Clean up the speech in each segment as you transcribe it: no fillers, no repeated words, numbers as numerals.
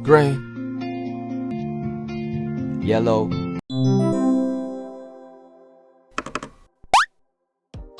gray, yellow.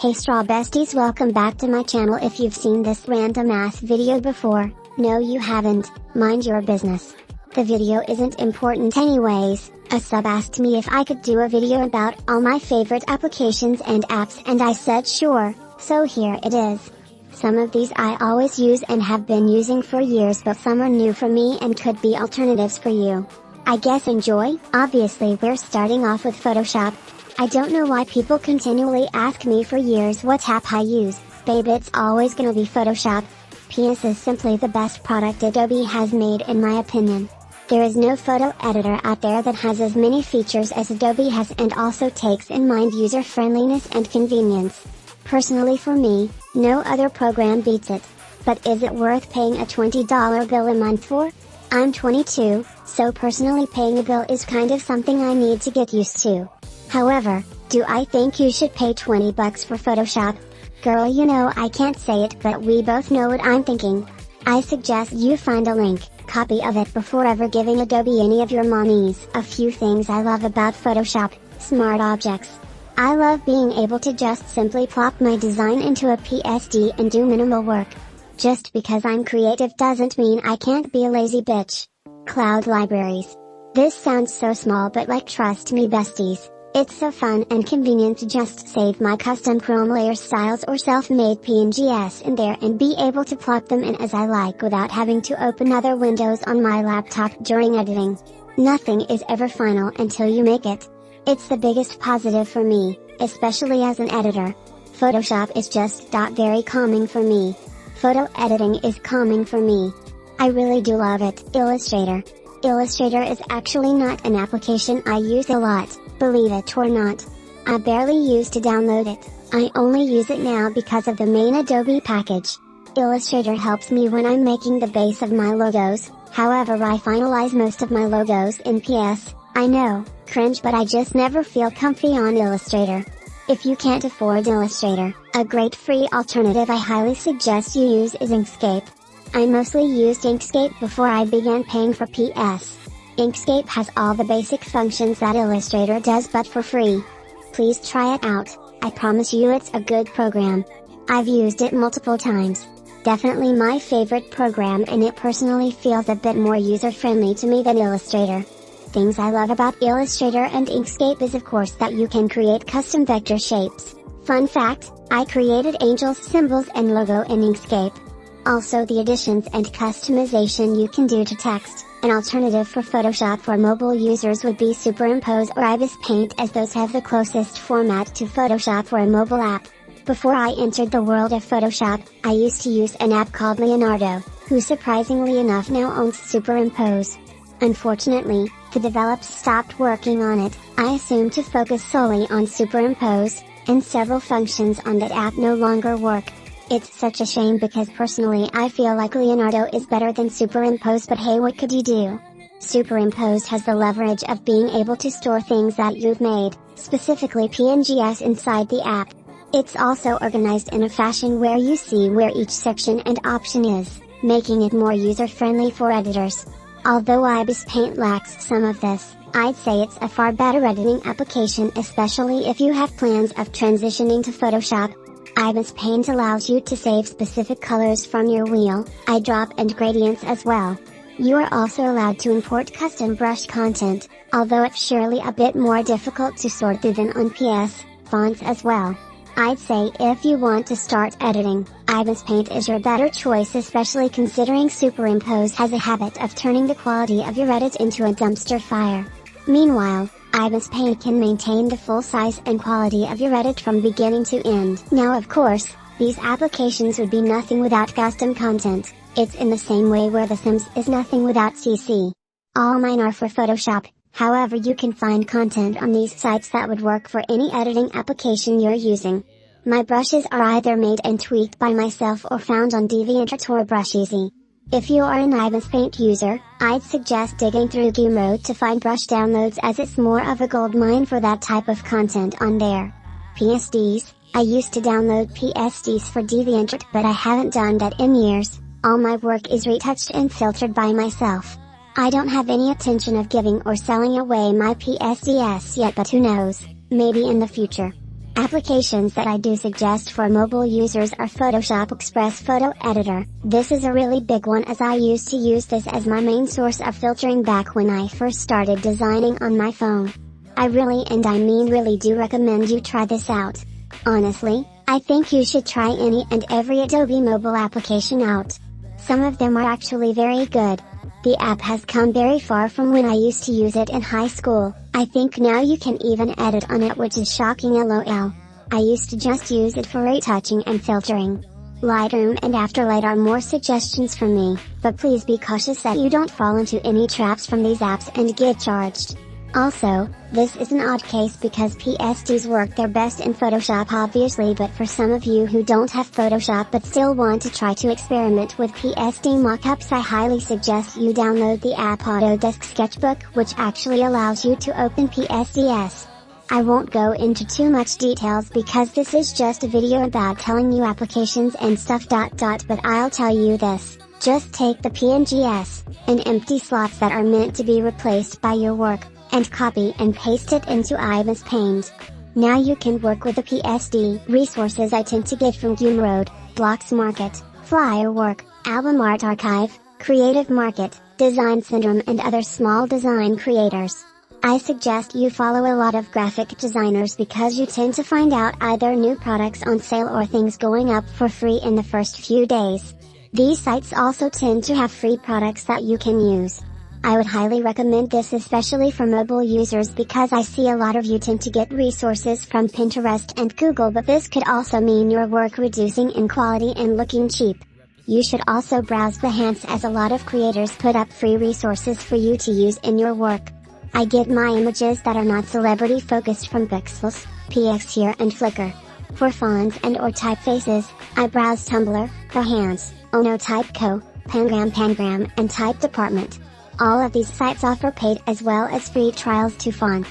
Hey strawbesties, welcome back to my channel. If you've seen this random ass video before, no you haven't, mind your business. The video isn't important anyways. A sub asked me if I could do a video about all my favorite applications and apps and I said sure, so here it is. Some of these I always use and have been using for years, but some are new for me and could be alternatives for you. I guess enjoy. Obviously we're starting off with Photoshop. I don't know why people continually ask me for years what app I use, babe, it's always gonna be Photoshop. PS is simply the best product Adobe has made in my opinion. There is no photo editor out there that has as many features as Adobe has and also takes in mind user friendliness and convenience. Personally for me, no other program beats it. But is it worth paying a $20 bill a month for? I'm 22, so personally paying a bill is kind of something I need to get used to. However, do I think you should pay $20 for Photoshop? Girl, you know I can't say it, but we both know what I'm thinking. I suggest you find a link, copy of it before ever giving Adobe any of your monies. A few things I love about Photoshop: smart objects. I love being able to just simply plop my design into a PSD and do minimal work. Just because I'm creative doesn't mean I can't be a lazy bitch. Cloud libraries. This sounds so small, but like, trust me besties. It's so fun and convenient to just save my custom Chrome layer styles or self-made PNGs in there and be able to plop them in as I like without having to open other windows on my laptop during editing. Nothing is ever final until you make it. It's the biggest positive for me, especially as an editor. Photoshop is just very calming for me. Photo editing is calming for me. I really do love it. Illustrator. Illustrator is actually not an application I use a lot, believe it or not. I barely used to download it, I only use it now because of the main Adobe package. Illustrator helps me when I'm making the base of my logos, however I finalize most of my logos in PS. I know, cringe, but I just never feel comfy on Illustrator. If you can't afford Illustrator, a great free alternative I highly suggest you use is Inkscape. I mostly used Inkscape before I began paying for PS. Inkscape has all the basic functions that Illustrator does but for free. Please try it out, I promise you it's a good program. I've used it multiple times. Definitely my favorite program, and it personally feels a bit more user-friendly to me than Illustrator. Things I love about Illustrator and Inkscape is of course that you can create custom vector shapes. Fun fact, I created angels, symbols and logo in Inkscape. Also the additions and customization you can do to text. An alternative for Photoshop for mobile users would be Superimpose or Ibis Paint, as those have the closest format to Photoshop for a mobile app. Before I entered the world of Photoshop, I used to use an app called Leonardo, who surprisingly enough now owns Superimpose. Unfortunately, the developers stopped working on it. I assumed to focus solely on Superimpose, and several functions on that app no longer work. It's such a shame because personally I feel like Leonardo is better than Superimpose, but hey, what could you do? Superimpose has the leverage of being able to store things that you've made, specifically PNGs, inside the app. It's also organized in a fashion where you see where each section and option is, making it more user-friendly for editors. Although Ibis Paint lacks some of this, I'd say it's a far better editing application, especially if you have plans of transitioning to Photoshop. Ibis Paint allows you to save specific colors from your wheel, eyedrop and gradients as well. You are also allowed to import custom brush content, although it's surely a bit more difficult to sort through than on PS, fonts as well. I'd say if you want to start editing, Ibis Paint is your better choice, especially considering Superimpose has a habit of turning the quality of your edit into a dumpster fire. Meanwhile, Ibis Paint can maintain the full size and quality of your edit from beginning to end. Now of course, these applications would be nothing without custom content. It's in the same way where The Sims is nothing without CC. All mine are for Photoshop, however you can find content on these sites that would work for any editing application you're using. My brushes are either made and tweaked by myself or found on deviantart or Brusheezy. If you are an Ibis Paint user, I'd suggest digging through gumroad to find brush downloads, as it's more of a goldmine for that type of content on there. PSDs, I used to download PSDs for DeviantArt, but I haven't done that in years. All my work is retouched and filtered by myself. I don't have any intention of giving or selling away my PSDS yet, but who knows, maybe in the future. Applications that I do suggest for mobile users are Photoshop Express Photo Editor. This is a really big one, as I used to use this as my main source of filtering back when I first started designing on my phone. I really, and I mean really, do recommend you try this out. Honestly, I think you should try any and every Adobe mobile application out. Some of them are actually very good. The app has come very far from when I used to use it in high school. I think now you can even edit on it, which is shocking, lol. I used to just use it for retouching and filtering. Lightroom and Afterlight are more suggestions from me, but please be cautious that you don't fall into any traps from these apps and get charged. Also, this is an odd case because PSDs work their best in Photoshop obviously, but for some of you who don't have Photoshop but still want to try to experiment with PSD mockups, I highly suggest you download the app Autodesk Sketchbook, which actually allows you to open PSDs. I won't go into too much details because this is just a video about telling you applications and stuff. But I'll tell you this, just take the PNGs, and empty slots that are meant to be replaced by your work, and copy and paste it into ibis Paint. Now you can work with the PSD resources I tend to get from Gumroad, blkmarket, flyrwork, album art archive, creativemarket, design syndrome, and other small design creators. I suggest you follow a lot of graphic designers because you tend to find out either new products on sale or things going up for free in the first few days. These sites also tend to have free products that you can use. I would highly recommend this, especially for mobile users, because I see a lot of you tend to get resources from Pinterest and Google, but this could also mean your work reducing in quality and looking cheap. You should also browse Behance, as a lot of creators put up free resources for you to use in your work. I get my images that are not celebrity focused from Pexels, pxhere and Flickr. For fonts and or typefaces, I browse Tumblr, Behance, Typeco, pangram and Type Department. All of these sites offer paid as well as free trials to fonts.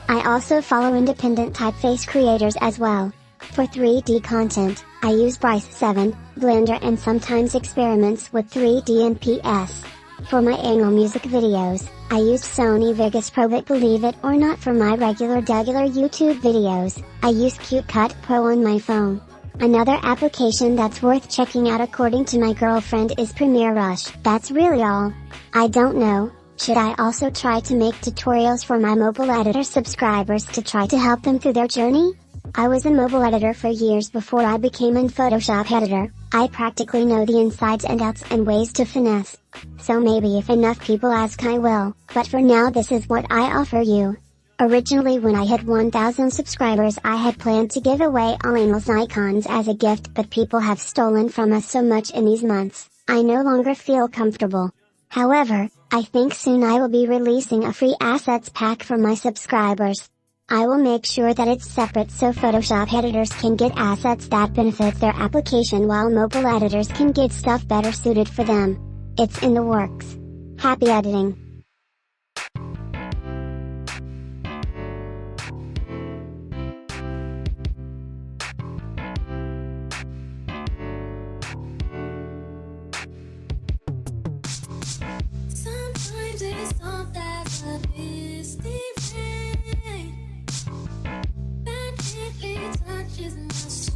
I also follow independent typeface creators as well. For 3D content, I use Bryce 7, Blender, and sometimes experiments with 3D and PS. For my annual music videos, I used Sony Vegas Pro, but believe it or not, for my regular YouTube videos, I use CapCut Pro on my phone. Another application that's worth checking out according to my girlfriend is Premiere Rush. That's really all. I don't know, should I also try to make tutorials for my mobile editor subscribers to try to help them through their journey? I was a mobile editor for years before I became a Photoshop editor. I practically know the insides and outs and ways to finesse. So maybe if enough people ask, I will, but for now this is what I offer you. Originally, when I hit 1,000 subscribers, I had planned to give away all Anil's icons as a gift, but people have stolen from us so much in these months, I no longer feel comfortable. However, I think soon I will be releasing a free assets pack for my subscribers. I will make sure that it's separate so Photoshop editors can get assets that benefit their application, while mobile editors can get stuff better suited for them. It's in the works. Happy editing! Sometimes it's not that it's different. That gently touches my soul.